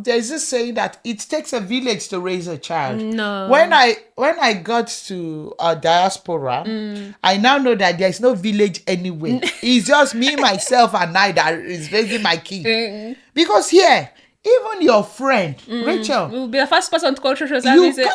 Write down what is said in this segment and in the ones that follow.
there's this saying that it takes a village to raise a child. No. When I got to Diaspora, I now know that there's no village anywhere. It's just me, myself, and I that is raising my kid. Because here, even your friend, Rachel, We'll be the first person to call social you services.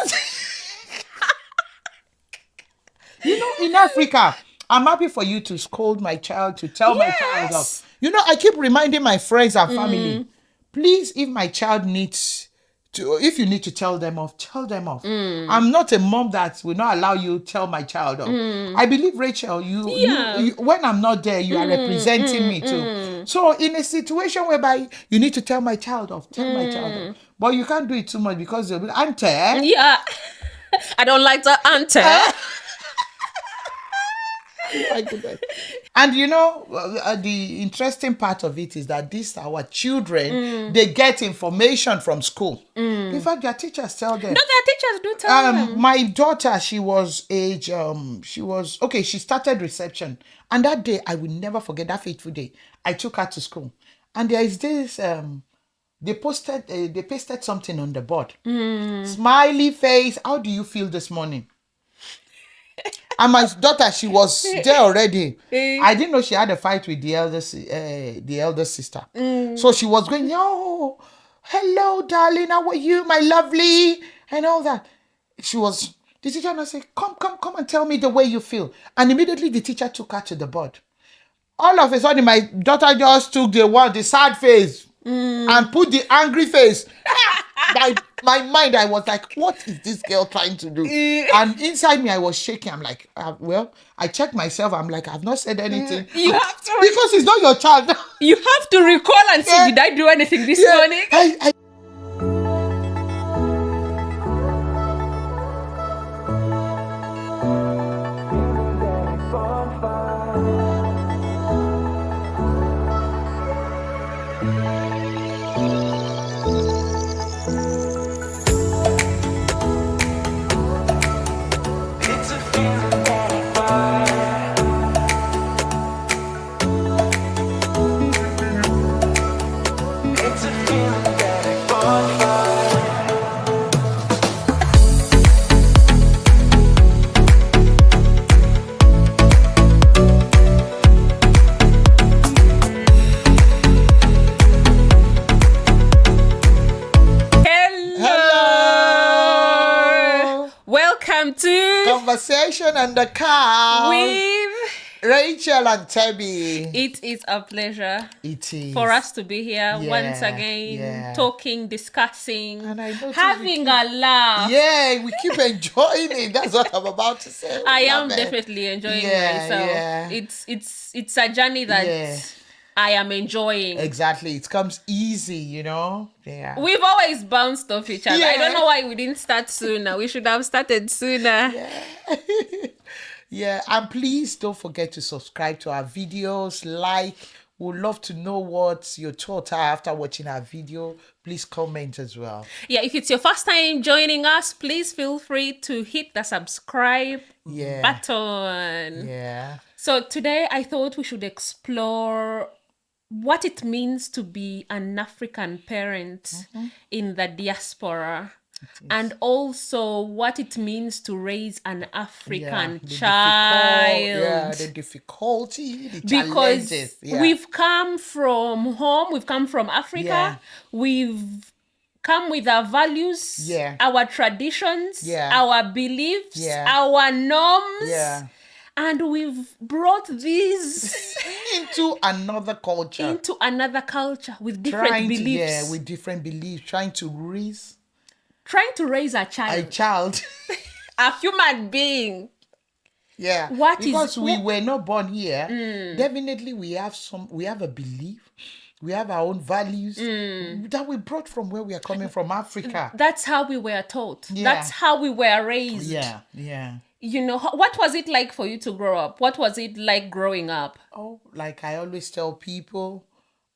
can't. In Africa, I'm happy for you to scold my child, to tell my child off. I keep reminding my friends and family, please, if my child needs to, if you need to tell them off, tell them off. I'm not a mom that will not allow you to tell my child off. I believe, Rachel, you when I'm not there, you are representing me too. So in a situation whereby you need to tell my child off, tell my child off. But you can't do it too much because they'll be like, Auntie. Yeah. I don't like the auntie. My goodness. And the interesting part of it is that these our children, they get information from school. In fact, their teachers tell them. No, their teachers do tell them. My daughter, she was she started reception. And that day, I will never forget that fateful day. I took her to school. And there is this, they pasted something on the board. Smiley face, how do you feel this morning? And my daughter, she was there already. I didn't know she had a fight with the elder sister. So she was going, "Yo, hello, darling, how are you, my lovely?" And all that. The teacher now said, come and tell me the way you feel. And immediately the teacher took her to the board. All of a sudden, my daughter just took the sad face and put the angry face. My mind, I was like, what is this girl trying to do? And inside me, I was shaking. I'm like, I checked myself. I'm like, I've not said anything. You have to because it's not your child. You have to recall and see, did I do anything this morning? Conversation on the car with Rachel and Tebby. It is a pleasure. It is for us to be here once again, talking, discussing, and having a laugh. Yeah, we keep enjoying it. That's what I'm about to say. I am definitely enjoying myself. It's a journey that I am enjoying. Exactly. It comes easy, Yeah. We've always bounced off each other. I don't know why we didn't start sooner. We should have started sooner. Yeah. And please don't forget to subscribe to our videos. We'd love to know what your thoughts are after watching our video. Please comment as well. Yeah, if it's your first time joining us, please feel free to hit the subscribe button. Yeah. So today I thought we should explore what it means to be an African parent in the diaspora, and also what it means to raise an African child. The difficulty, the because challenges. We've come from home, we've come from Africa, we've come with our values, our traditions, our beliefs, our norms. And we've brought these into another culture. With different beliefs. With different beliefs. Trying to raise a child. A human being. Yeah. Because we were not born here. Definitely we have a belief. We have our own values that we brought from where we are coming from, Africa. That's how we were taught. Yeah. That's how we were raised. Yeah. What was it like for you to grow up? What was it like growing up? Oh, like I always tell people,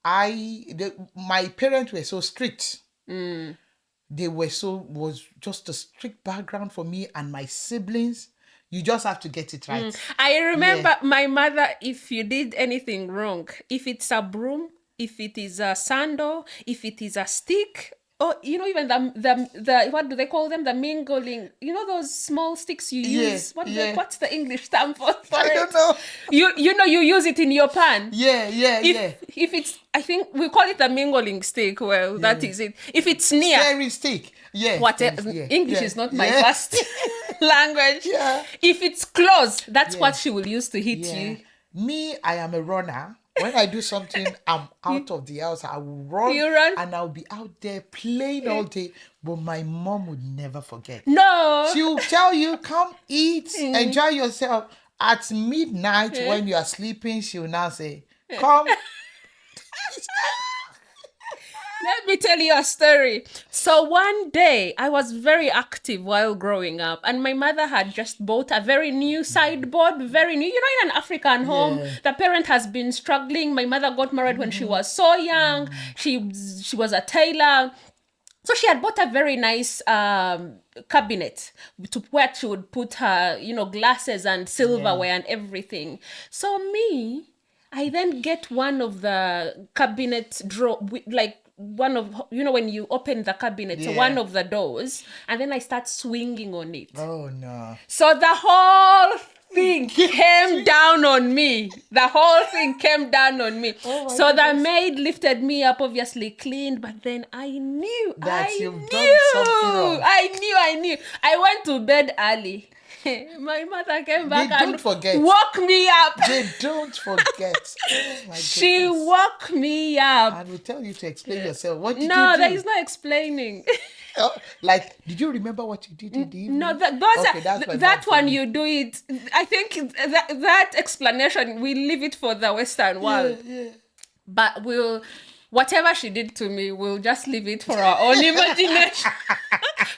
my parents were so strict. They was just a strict background for me and my siblings. You just have to get it right. I remember my mother, if you did anything wrong, if it's a broom, if it is a sandal, if it is a stick, Oh, even the what do they call them? The mingling. Those small sticks you Yeah, use. yeah. What's the English term for I it? don't know. You use it in your pan. Yeah, yeah, yeah. If it's, I think we call it a mingling stick. Well, that Yeah. is it. If it's near, Stirring stick. Yeah. whatever. Yeah. English Yeah. is not my Yeah. first language. Yeah. If it's close, that's Yeah. what she will use to hit Yeah. you. Me, I am a runner. When I do something, I'm out of the house. I will run, You run? and I'll be out there playing all day. But my mom would never forget. No. She'll tell you, come eat, enjoy yourself. At midnight when you are sleeping, she'll now say, come. Let me tell you a story. So one day I was very active while growing up, and my mother had just bought a very new sideboard, very new. In an African home, Yeah. the parent has been struggling. My mother got married when she was so young. She was a tailor. So she had bought a very nice cabinet to where she would put her, glasses and silverware and everything. So I then get one of the cabinet drawer, like one of, when you open the cabinet, Yeah. one of the doors, and then I start swinging on it. Oh, no. So the whole thing came down on me. The whole thing came down on me. Oh my so the goodness. maid lifted me up, obviously cleaned, but then I knew. That I you've knew. done something wrong. I knew. I went to bed early. My mother came back They don't and forget. woke me up. They don't forget. Oh, my She goodness. woke me up. And will tell you to explain yourself. What did No, you do? there is no explaining. Oh, like, did you remember what you did in the evening? No, Okay, that's my that mom one for me. you do it. I think that explanation, we leave it for the Western world. Yeah. But whatever she did to me, we'll just leave it for our own imagination.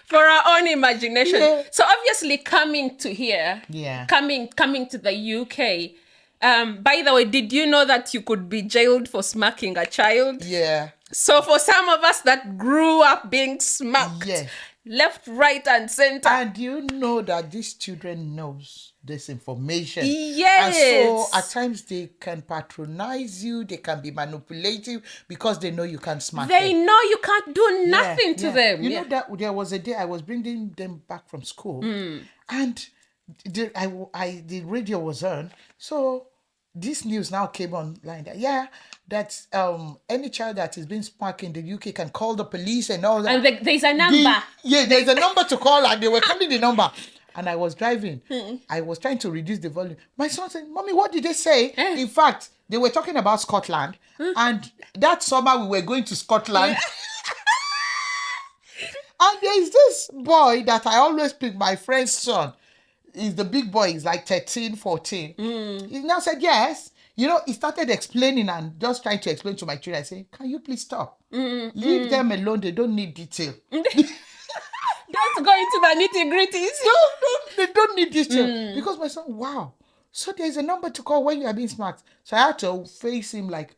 For our own imagination. Yeah. So obviously coming to here, Yeah. coming to the UK. By the way, did you know that you could be jailed for smacking a child? Yeah. So for some of us that grew up being smacked, Yeah. left, right, and center. And you know that these children knows this information. Yes. And so at times they can patronize you, they can be manipulative because they know you can smack They them. know you can't do nothing to them. You know that there was a day I was bringing them back from school, and the radio was on. So this news now came online that any child that is being smacked in the UK can call the police and all that. And there's a number. There's a number to call, and they were calling the number. And I was driving. I was trying to reduce the volume. My son said, "Mommy, what did they say?" In fact, they were talking about Scotland. And that summer we were going to Scotland. And there's this boy that I always pick, my friend's son. He's the big boy. He's like 13, 14. He now said, yes. He started explaining and just trying to explain to my children. I say, can you please stop? Leave them alone. They don't need detail. Don't go into the nitty-gritties. They don't need detail. Because my son, wow. So there's a number to call when you are being smacked. So I had to face him like,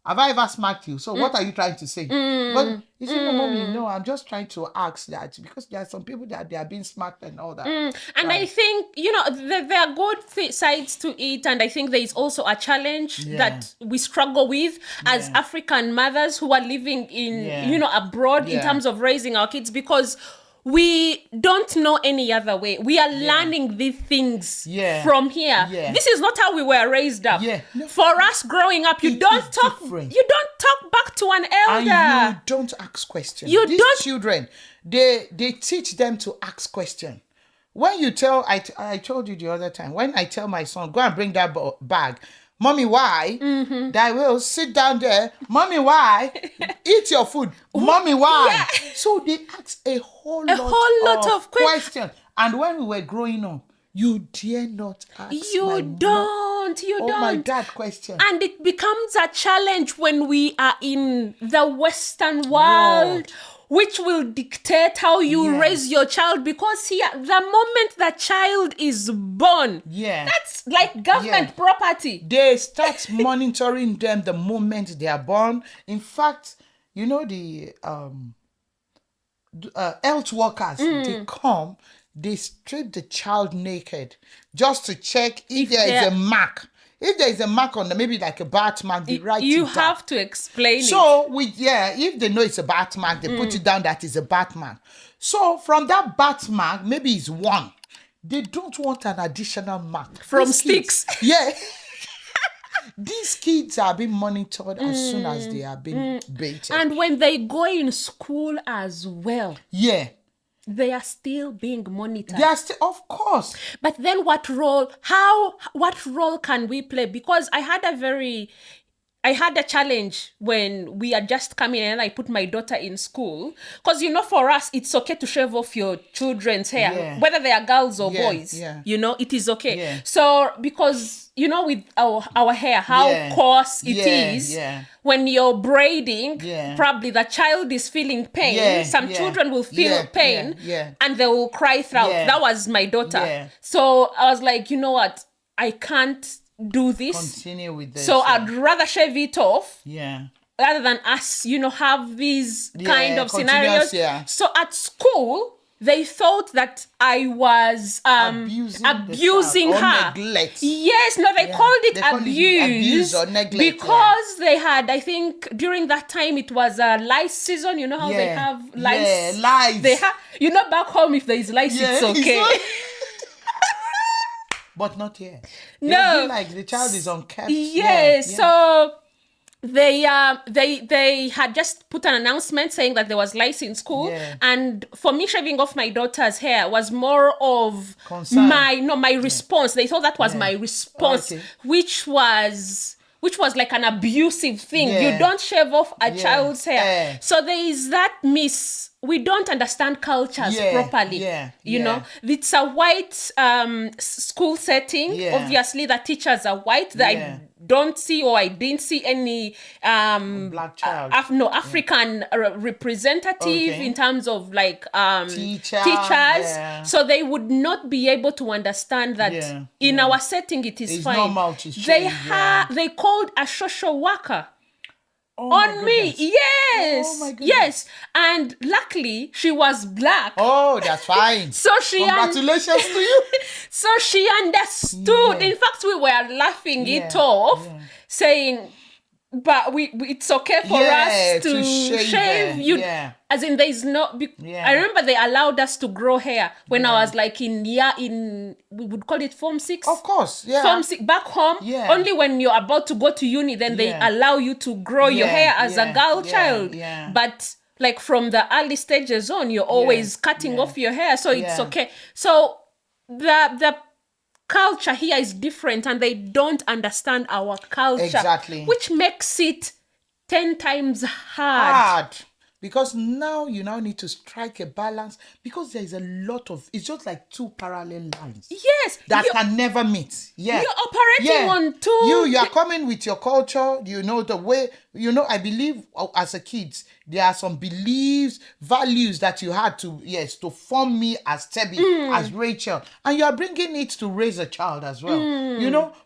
have I ever smacked you? So what are you trying to say? But he said, no, Mommy, no, I'm just trying to ask that because there are some people that they are being smacked and all that. And Right. I think, there are good sides to it. And I think there is also a challenge that we struggle with as African mothers who are living in, abroad in terms of raising our kids, because we don't know any other way. We are learning these things from here. Yeah. This is not how we were raised up. Yeah. No. For us growing up, you It don't is talk. different. You don't talk back to an elder. And you don't ask questions. These children, they teach them to ask questions. When you tell, I told you the other time, when I tell my son, go and bring that bag. Mommy, why? That will sit down there. Mommy, why? Eat your food. Mommy, why? So they ask a whole lot of questions. And when we were growing up, you dare not ask You don't. my dad question. And it becomes a challenge when we are in the Western world, which will dictate how you raise your child. Because here, the moment the child is born, that's like government property. They start monitoring them the moment they are born. In fact, the health workers, they come, they strip the child naked just to check if there is a mark. If there is a mark on the, maybe like a bat mark, they write You it down. have to explain it. So if they know it's a bat mark, they put it down that it's a bat mark. So from that bat mark, maybe it's 1. They don't want an additional mark. From These sticks. kids, yeah. These kids are being monitored as soon as they are being baited. And when they go in school as well, yeah. they are still being monitored. They are still, of course. But then what role can we play? Because I had a challenge when we are just coming and I put my daughter in school. Because, for us, it's okay to shave off your children's hair, whether they are girls or boys. Yeah. It is okay. Yeah. So, because, with our hair, how coarse it is, when you're braiding, probably the child is feeling pain. Some children will feel pain and they will cry throughout. That was my daughter. Yeah. So I was like, you know what? I can't do this. Continue with this. So I'd rather shave it off. Yeah. Rather than us, have these kind of scenarios. Yeah. So at school, they thought that I was abusing her. Or neglect. Yes, no, they called it abuse or neglect. because they had, I think, during that time it was lice season. You know how they have lice. Yeah, lice. They have. Back home if there is lice, it's okay. But not here. No, like the child is unkept. Yes, so they had just put an announcement saying that there was lice in school, and for me shaving off my daughter's hair was more of concern. my response. They thought that was my response, which was like an abusive thing. You don't shave off a child's hair. So there is that we don't understand cultures properly. It's a white school setting. Obviously, the teachers are white. I don't see, or I didn't see any black child. African representative in terms of like teachers. So they would not be able to understand that in our setting it is it's fine. Normal to shave, they called a social worker on me. Yes. Oh my goodness. Yes. And luckily she was black. Oh, that's fine. So congratulations to you. So she understood. In fact, we were laughing it off, saying, but it's okay for us to shave you. As in, there is no. I remember they allowed us to grow hair when I was like we would call it Form 6. Of course, Form 6 back home. Only when you're about to go to uni, then they allow you to grow your hair as a girl child. But like from the early stages on, you're always cutting off your hair, so it's okay. So the culture here is different, and they don't understand our culture, which makes it 10 times hard. Because now you need to strike a balance, because there is a lot of, it's just like two parallel lines. Yes. That can never meet. You're operating on two. You are coming with your culture, the way, I believe as a kid, there are some beliefs, values that you had to form me as Tebi, as Rachel. And you are bringing it to raise a child as well,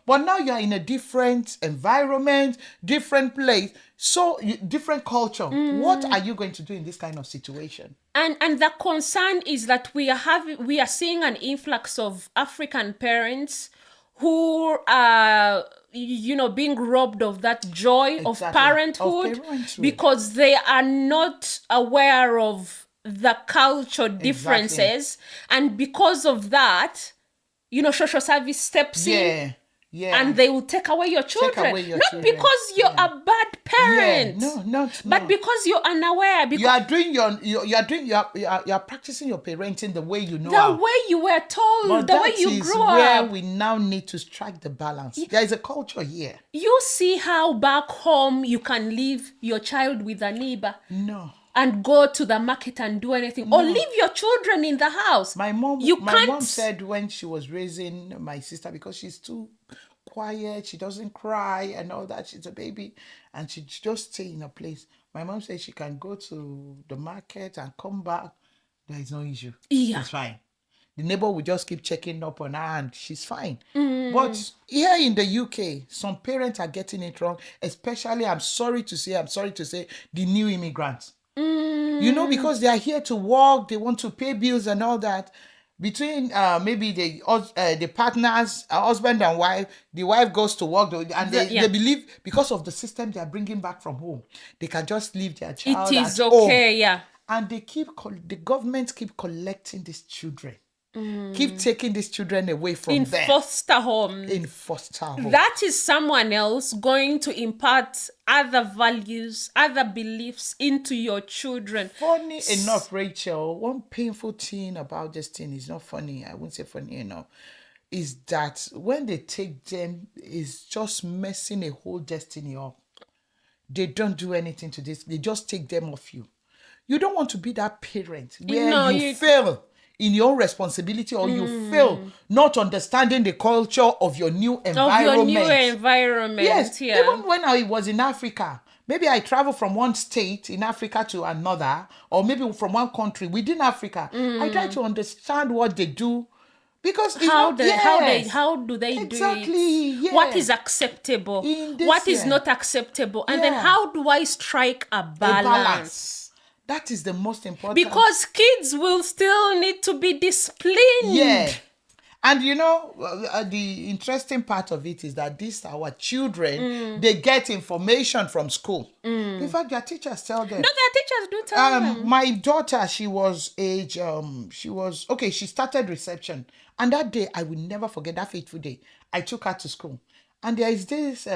But now you are in a different environment, different place. So different culture. What are you going to do in this kind of situation? And the concern is that we are seeing an influx of African parents who are being robbed of that joy of parenthood, because they are not aware of the culture differences, and because of that, social service steps in. And they will take away your children. Not because you're a bad parent. No. But because you're unaware. Because you are practicing your parenting the way you know. The way you were told, the way you grew up. Where we now need to strike the balance. There is a culture here. You see how back home you can leave your child with a neighbor. No. And go to the market and do anything. Or leave your children in the house. My mom said when she was raising my sister, because she's too quiet, she doesn't cry and all that, she's a baby, and she just stay in a place. My mom said she can go to the market and come back. There is no issue. It's fine. The neighbor will just keep checking up on her and she's fine. But here in the UK, some parents are getting it wrong, especially, I'm sorry to say, the new immigrants. Because they are here to work, they want to pay bills and all that. between maybe the partners, husband and wife. The wife goes to work, and they believe because of the system they are bringing back from home, they can just leave their child It at is home. okay, yeah. And the government keep collecting these children, keep taking these children away from In them foster homes. in foster home. That is someone else going to impart other values, other beliefs into your children. Funny enough, Rachel, one painful thing about this thing is not funny. I wouldn't say funny enough. Is that when they take them, is just messing a whole destiny up. They don't do anything to this. They just take them off you. You don't want to be that parent where you fail in your responsibility, or you fail not understanding the culture of your new environment. Yes, yeah. even when I was in Africa, maybe I travel from one state in Africa to another, or maybe from one country within Africa. I try to understand what they do. Because how do they exactly, do it? yeah. What is acceptable? What is not acceptable? And then how do I strike a balance? That is the most important. Because kids will still need to be disciplined. Yeah. And the interesting part of it is that these our children, they get information from school. In fact, their teachers tell them. No, their teachers do tell them. My daughter, she was she started reception. And that day, I will never forget that fateful day. I took her to school. And there is this,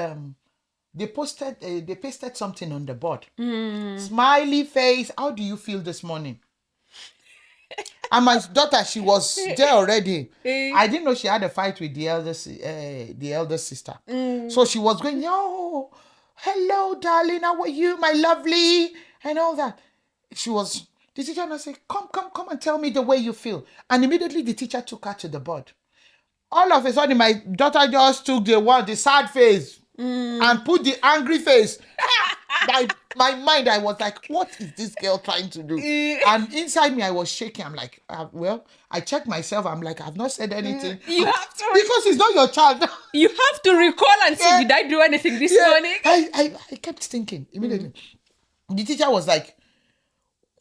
they pasted something on the board. Smiley face. How do you feel this morning? And my daughter, she was there already. I didn't know she had a fight with the elder sister. So she was going, "Oh, hello, darling. How are you, my lovely?" And all that. The teacher now said, come and tell me the way you feel. And immediately the teacher took her to the board. All of a sudden, my daughter just took the sad face and put the angry face. My mind, I was like, what is this girl trying to do? And inside me, I was shaking. I'm like, I checked myself. I'm like, I've not said anything. You have to. Because it's not your child. You have to recall and see, did I do anything this morning? I kept thinking immediately. The teacher was like,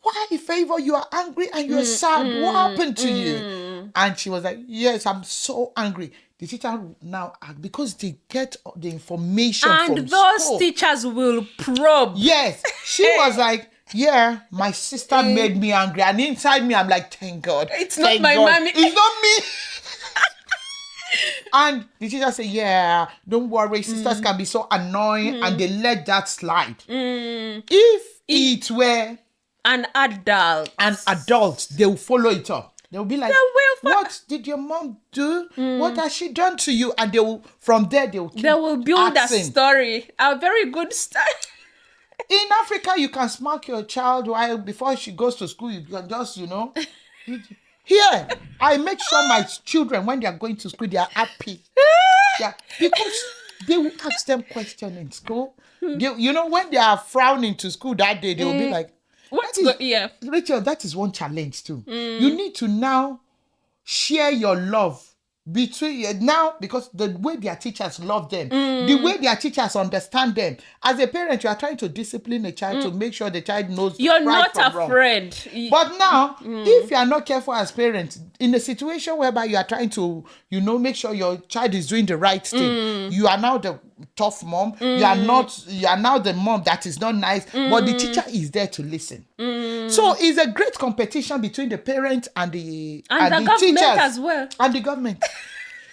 why, Favor, you are angry and you're sad? What happened to you? And she was like, yes, I'm so angry. The teacher now, because they get the information from school. And those teachers will probe. Yes. She was like, yeah, my sister made me angry. And inside me, I'm like, thank God. It's not my mommy. It's not me. And the teacher said, yeah, don't worry. Sisters can be so annoying. And they let that slide. If it were an adult, they will follow it up. They'll be like, what did your mom do? What has she done to you? And from there, they will build a story, a very good story. In Africa, you can smack your child before she goes to school. You can just, Here, I make sure my children, when they are going to school, they are happy. Yeah, because they will ask them questions in school. When they are frowning to school that day, they will be like, Rachel, that is one challenge too. You need to now share your love between now, because the way their teachers love them, the way their teachers understand them. As a parent, you are trying to discipline a child to make sure the child knows you're right not from afraid. Wrong. But now, if you are not careful as parents, in a situation whereby you are trying to, make sure your child is doing the right thing, you are now the tough mom. You are now the mom that is not nice, but the teacher is there to listen. So it's a great competition between the parent and the government teachers as well, and the government.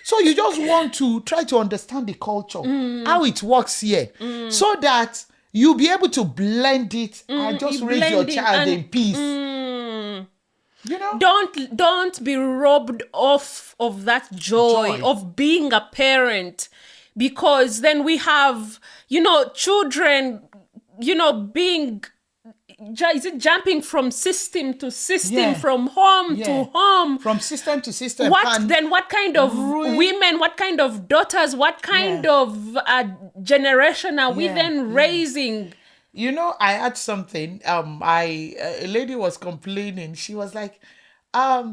So you just want to try to understand the culture, how it works here, so that you'll be able to blend it and just raise your child in peace. Don't be robbed of that joy of being a parent, because then we have children being jumping from system to system, from home to home, from system to system. What kind of women, what kind of daughters, what kind of generation are we then raising? I had something. A lady was complaining. She was like,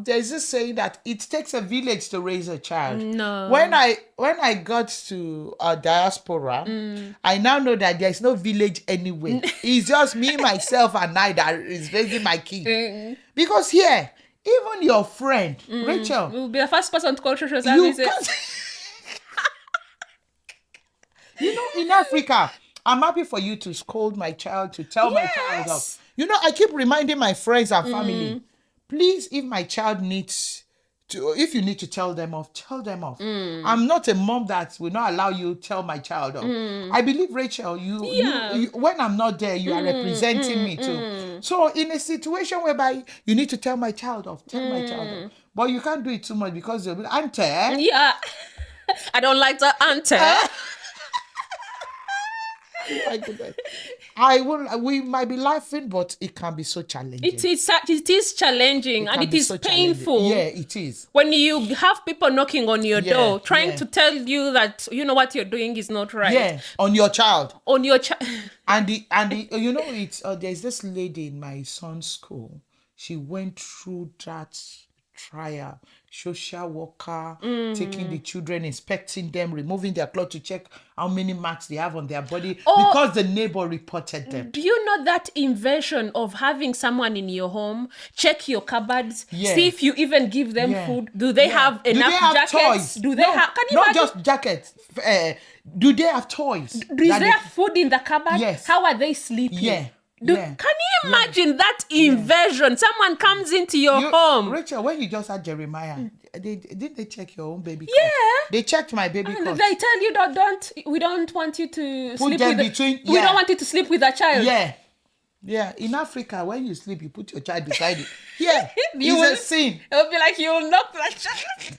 there's this saying that it takes a village to raise a child. No. When I got to Diaspora, I now know that there's no village anywhere. It's just me, myself, and I that is raising my kid. Because here, Even your friend, Rachel, We'll be the first person to call social you services. can't. In Africa, I'm happy for you to scold my child, to tell my child Yes. off. I keep reminding my friends and family, please, if my child needs to, if you need to tell them off, tell them off. I'm not a mom that will not allow you tell my child off. I believe, Rachel, Yeah. you when I'm not there, you are representing me too. So in a situation whereby you need to tell my child off, tell my child off. But you can't do it too much because you'll be like, Auntie. Yeah. I don't like the answer. My goodness. I will. We might be laughing, but it can be so challenging. It is challenging and can it be is so challenging. painful. Yeah, it is. When you have people knocking on your door, trying yeah. to tell you that what you're doing is not right. Yeah, on your child. On your child. And the it's there's this lady in my son's school. She went through that trial. Social worker taking the children, inspecting them, removing their clothes to check how many marks they have on their body because the neighbor reported them. Do you know that invention of having someone in your home check your cupboards, see if you even give them food? Do they have enough jackets? Toys? Do they have? Can you not imagine? just jackets? Do they have toys? Is there food in the cupboard? Yes. How are they sleeping? Yeah. Can you imagine that invasion? Someone comes into your home. Rachel, when you just had Jeremiah, didn't they check your own baby Yeah. cot? They checked my baby cot. They tell you we don't want you to sleep them with between. we don't want you to sleep with a child. Yeah. In Africa, when you sleep, you put your child beside you. Yeah, it's a sin. It'll be like you'll knock the child.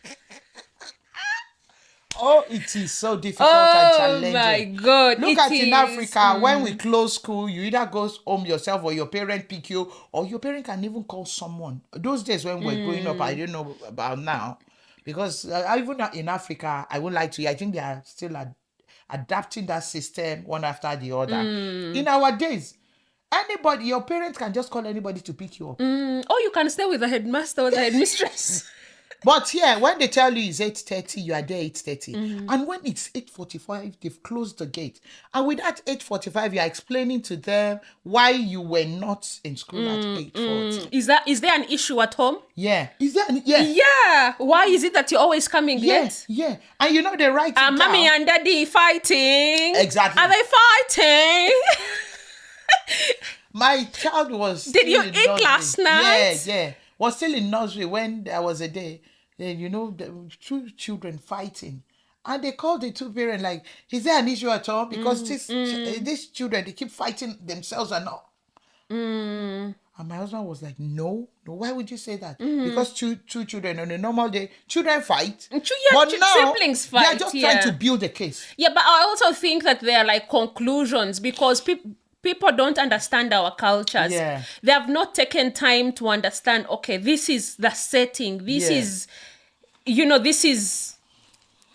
Oh, it is so difficult and challenging. Oh my God. Look at in Africa, when we close school, you either go home yourself or your parent pick you, or your parent can even call someone. Those days when we're growing up, I don't know about now. Because even in Africa, I won't lie to you, I think they are still adapting that system one after the other. In our days, your parents can just call anybody to pick you up. Or you can stay with the headmaster or the headmistress. But here, when they tell you it's 8:30, you are there 8:30. And when it's 8:45, they've closed the gate. And with that 8:45, you are explaining to them why you were not in school at 8:40. Is there an issue at home? Yeah. Is there yeah. Yeah. Why is it that you're always coming late? Yeah. And they write it Are down. mommy and daddy fighting? Exactly. Are they fighting? My child was Did you eat last night? Yeah. Was still in nursery when there was a day, the two children fighting. And they called the two parents like, is there an issue at all? Because these children, they keep fighting themselves and all. And my husband was like, no, why would you say that? Because two children on a normal day, children fight. But now, siblings fight. They are just trying to build a case. Yeah, but I also think that they are like conclusions because people don't understand our cultures. Yeah. They have not taken time to understand, okay, this is the setting. This is,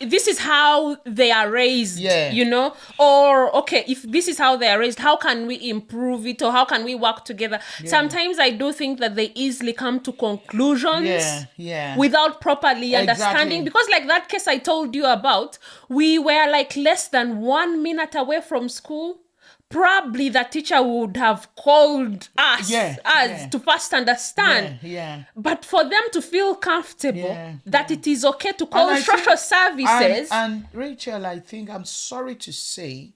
this is how they are raised, or okay, if this is how they are raised, how can we improve it or how can we work together? Sometimes I do think that they easily come to conclusions without properly understanding, because like that case I told you about, we were like less than 1 minute away from school. Probably the teacher would have called us to first understand. But for them to feel comfortable that it is okay to call social services. And Rachel, I think, I'm sorry to say,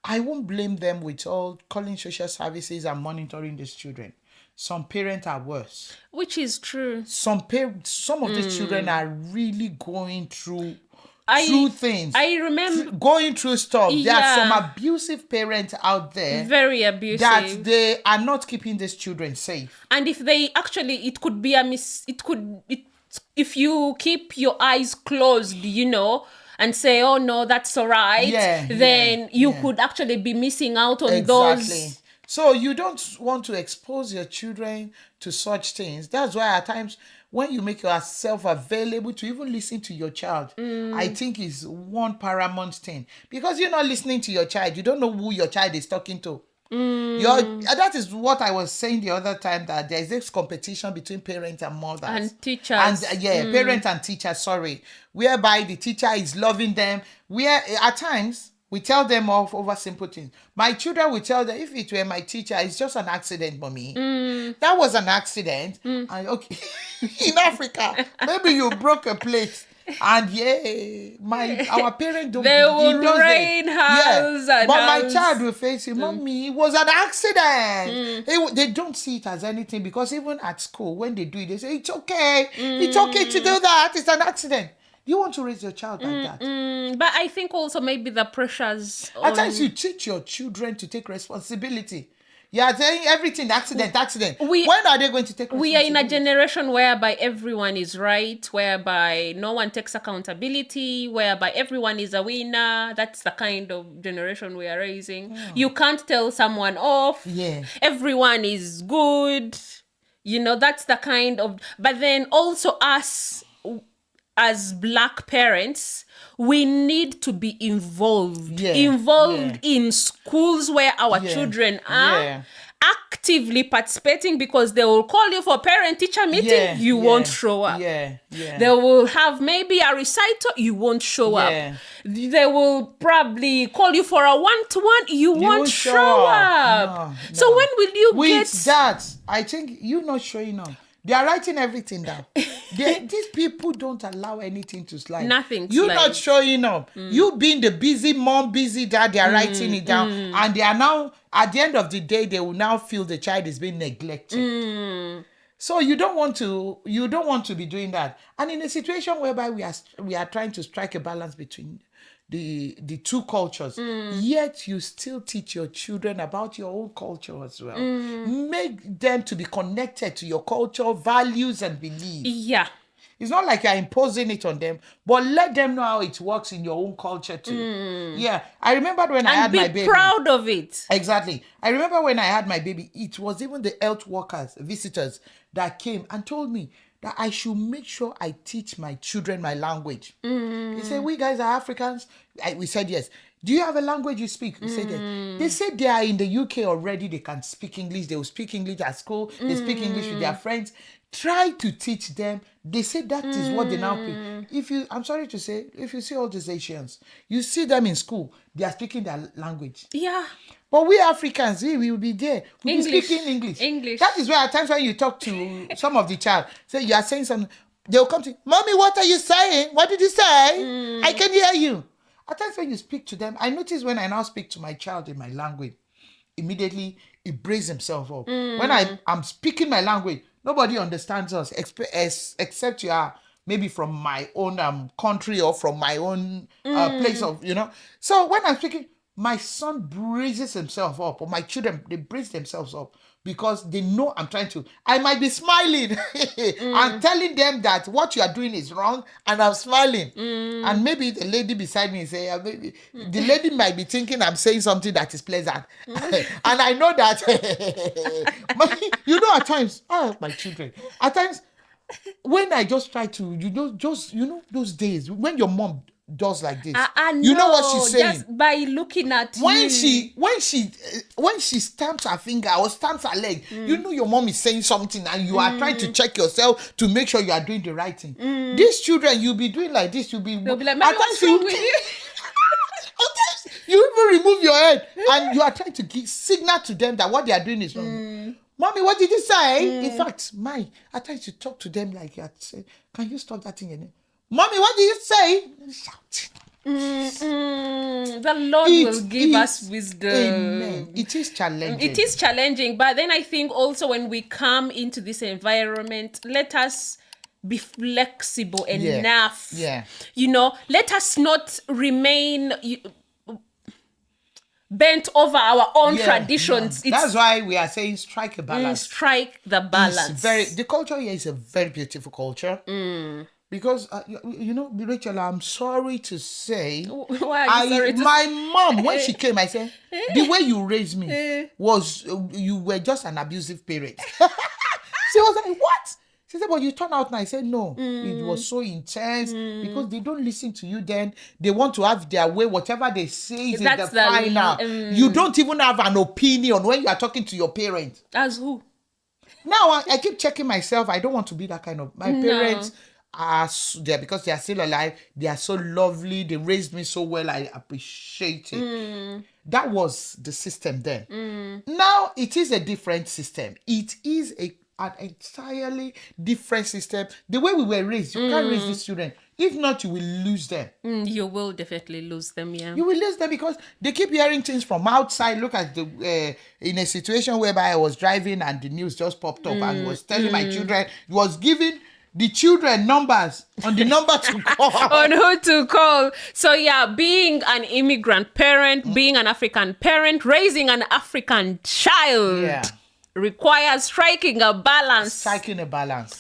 I won't blame them with all calling social services and monitoring these children. Some parents are worse. Which is true. Some of these children are really going through things. I remember going through stuff. There are some abusive parents out there. Very abusive. That they are not keeping these children safe. And if they actually, it could be if you keep your eyes closed, and say, oh no, that's all right, then you could actually be missing out on those. So you don't want to expose your children to such things. That's why at times when you make yourself available to even listen to your child, I think is one paramount thing. Because you're not listening to your child. You don't know who your child is talking to. That is what I was saying the other time, that there is this competition between parents and mothers. And teachers. And parents and teachers, whereby the teacher is loving them. Where at times, We tell them off over simple things. My children will tell them, if it were my teacher, it's just an accident, mommy. That was an accident. And okay, in Africa, maybe you broke a plate. And our parents don't. They will in those days, rain house and but my house. child will face it, mommy. It was an accident. They don't see it as anything, because even at school, when they do it, they say it's okay. It's okay to do that. It's an accident. You want to raise your child like that? But I think also maybe the pressures. At times you teach your children to take responsibility. You are saying everything accident. When are they going to take responsibility? We are in a generation whereby everyone is right, whereby no one takes accountability, whereby everyone is a winner. That's the kind of generation we are raising. You can't tell someone off. Yeah. Everyone is good. That's the kind of... But then also us, as Black parents, we need to be involved in schools where our children are actively participating, because they will call you for parent-teacher meeting, you won't show up. They will have maybe a recital, you won't show up. They will probably call you for a one-to-one, you won't show up. No. So when will you With that, I think you're not showing up. They are writing everything down. These people don't allow anything to slide. Nothing. You're not showing up. You being the busy mom, busy dad, they are writing it down. And they are now, at the end of the day, they will now feel the child is being neglected. So you don't want to be doing that. And in a situation whereby we are trying to strike a balance between the two cultures, yet you still teach your children about your own culture as well. Make them to be connected to your culture, values, and beliefs. Yeah. It's not like you're imposing it on them, but let them know how it works in your own culture too. Yeah. I remember when I had my baby. And be proud of it. Exactly. I remember when I had my baby, it was even the health workers, visitors, that came and told me that I should make sure I teach my children my language. They said, we guys are Africans. We said, yes. Do you have a language you speak? We said, yes. They said they are in the UK already. They can speak English. They will speak English at school. They speak English with their friends. Try to teach them. They say that is what they now speak. I'm sorry to say, if you see all these Asians, you see them in school, they are speaking their language. Yeah. But we Africans, we will be there. We'll be speaking English. That is why at times when you talk to some of the child, say you are saying something, they'll come to you, Mommy, what are you saying? What did you say? I can hear you. At times when you speak to them, I notice when I now speak to my child in my language, immediately he brings himself up. When I'm speaking my language, nobody understands us except you are maybe from my own country or from my own place of, So when I'm speaking, my son braises himself up, or my children, they brace themselves up because they know I might be smiling. I'm telling them that what you are doing is wrong, and I'm smiling. And maybe the lady beside me say, the lady might be thinking I'm saying something that is pleasant. And I know that, at times, my children, at times, when I just try to, those days when your mom does like this, you know what she's saying? Just by looking at when she stamps her finger or stamps her leg, you know your mom is saying something, and you are trying to check yourself to make sure you are doing the right thing. These children, you'll be doing like this, they'll be like, what's wrong with you? You even remove your head and you are trying to signal to them that what they are doing is wrong. Mommy, what did you say? In fact, I try to talk to them like that. Say, can you stop that thing again? Mommy, what did you say? Shout. The Lord will give us wisdom. Amen. It is challenging. It is challenging. But then I think also when we come into this environment, let us be flexible enough. Yeah. Let us not remain bent over our own traditions. That's why we are saying strike a balance. Strike the balance. The culture here is a very beautiful culture. Because, Rachel, I'm sorry to say, why are you sorry to my mom, when she came, I said, the way you raised me was, you were just an abusive parent. She was like, what? She said, but you turn out now. I said, no, it was so intense because they don't listen to you then. They want to have their way. Whatever they say is the final. You don't even have an opinion when you are talking to your parents. As who? Now, I keep checking myself. I don't want to be that kind of... My parents... are there because they are still alive. They are so lovely. They raised me so well. I appreciate it. That was the system then. Now it is a different system. It is an entirely different system. The way we were raised, you can't raise these children. If not, you will lose them. You will definitely lose them, yeah. You will lose them because they keep hearing things from outside. Look at the in a situation whereby I was driving and the news just popped up and was telling my children, was giving the children numbers on the number to call. On who to call. So yeah, being an immigrant parent, being an African parent, raising an African child requires striking a balance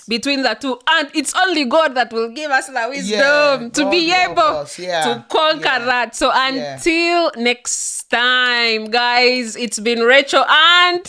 between the two, and it's only God that will give us the wisdom to be able to conquer that. So until next time, guys, it's been Rachel and